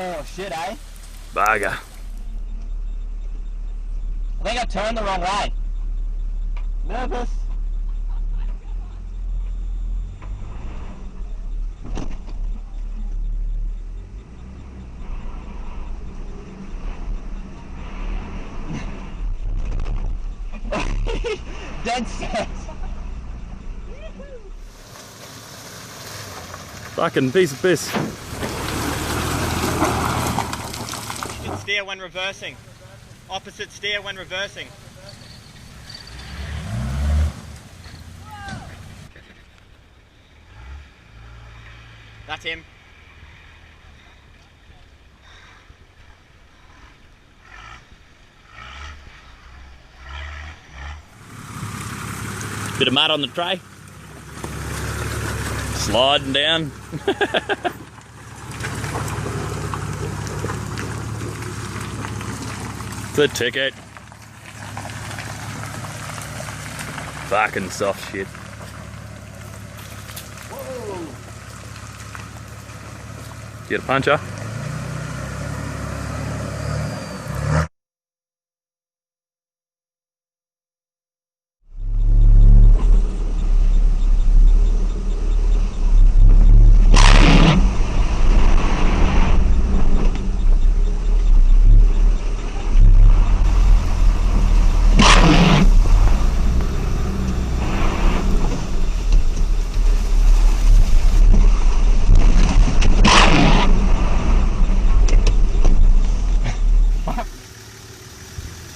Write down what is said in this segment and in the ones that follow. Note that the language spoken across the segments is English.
Oh shit, eh? Bugger. I think I turned the wrong way. Nervous. Dead set. Fucking piece of piss. You should steer when reversing. Opposite steer when reversing. That's him. Bit of mud on the tray. Sliding down. The ticket. Fucking soft shit. Whoa. Get a puncher.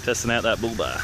Testing out that bull bar.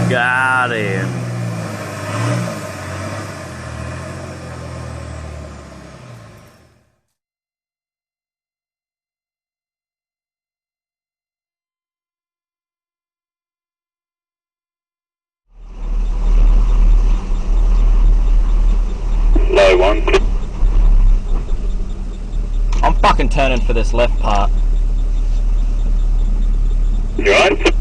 Got him. Low one. I'm fucking turning for this left part. You right?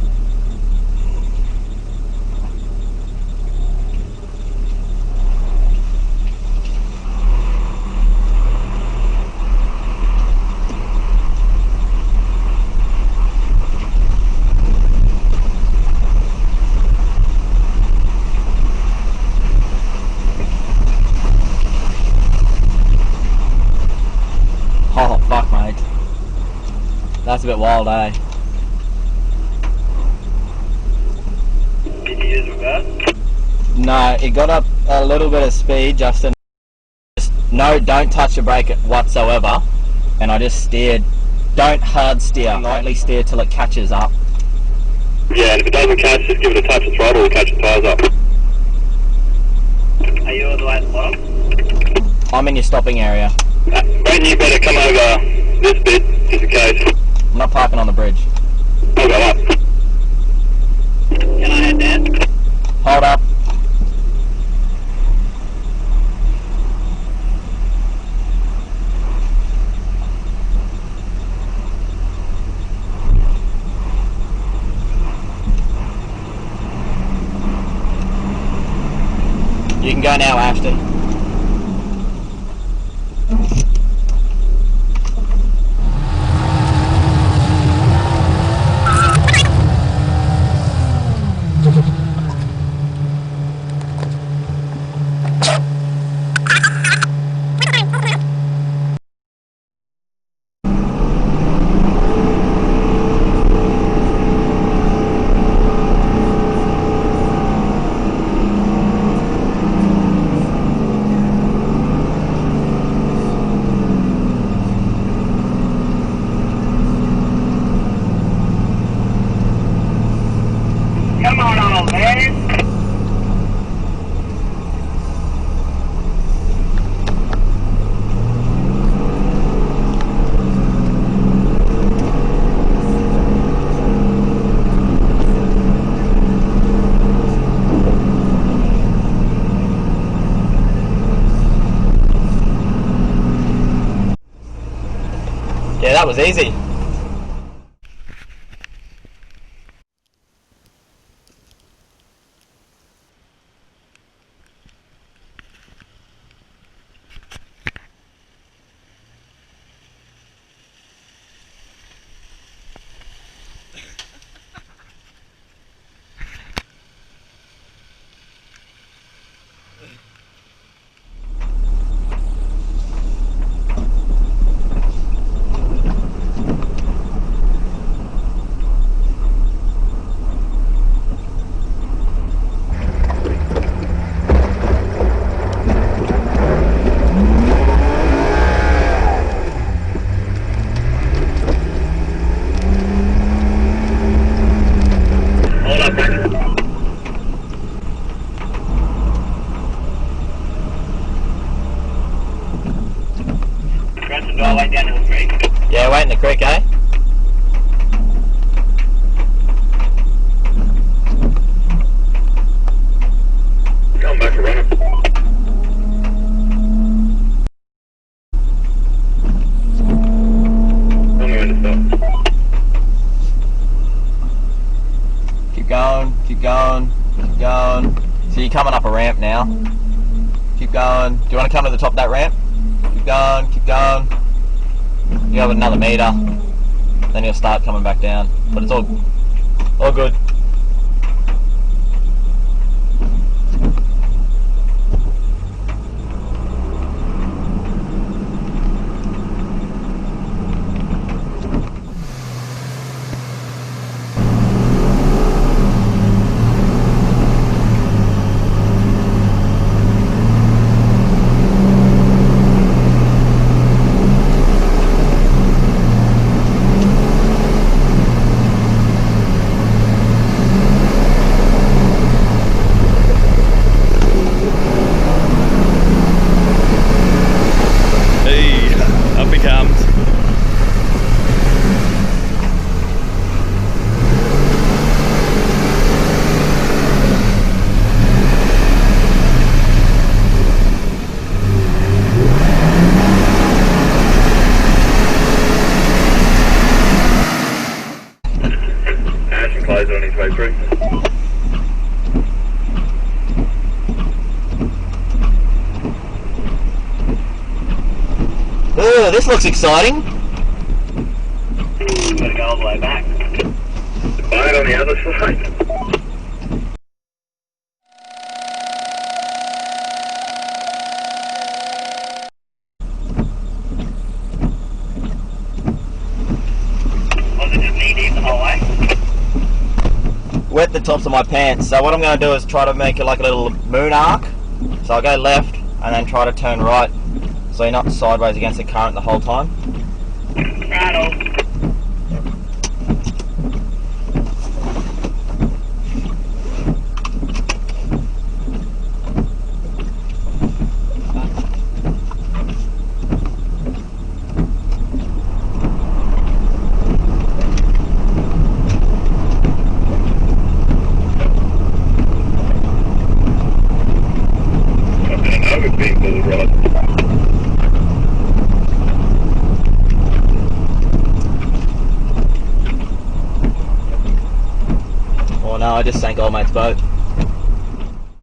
Oh fuck, mate. That's a bit wild, eh? Did you use reverse? No, it got up a little bit of speed, Justin. No, don't touch the brake whatsoever. And I just steered. Don't hard steer, lightly steer till it catches up. Yeah, and if it doesn't catch, just give it a touch of throttle or catch the tyres up. Are you all the way at the bottom? I'm in your stopping area. Brayden, you better come over this bit, just in case. I'm not parking on the bridge. I'll go up. Can I head down? Hold up. You can go now, Ashton. Yeah, that was easy. Hold up, Brandon. Branson, do I wait down in the creek? Yeah, wait in the creek, eh? Come back around. Tell me when to stop. Keep going, keep going, keep going. So you're coming up a ramp now. Keep going. Do you want to come to the top of that ramp? Keep going, keep going. You have another meter. Then you'll start coming back down. But it's all good. Hey, up he comes. Ash and Clay's on his way through. Ooh, this looks exciting. Gotta go all the way back. The boat on the other side. Was it just knee deep the whole way? Wet the tops of my pants. So what I'm going to do is try to make it like a little moon arc. So I'll go left and then try to turn right. So you're not sideways against the current the whole time. Rattle. I've been an overbig bull rod. Oh no, I just sank old mate's boat.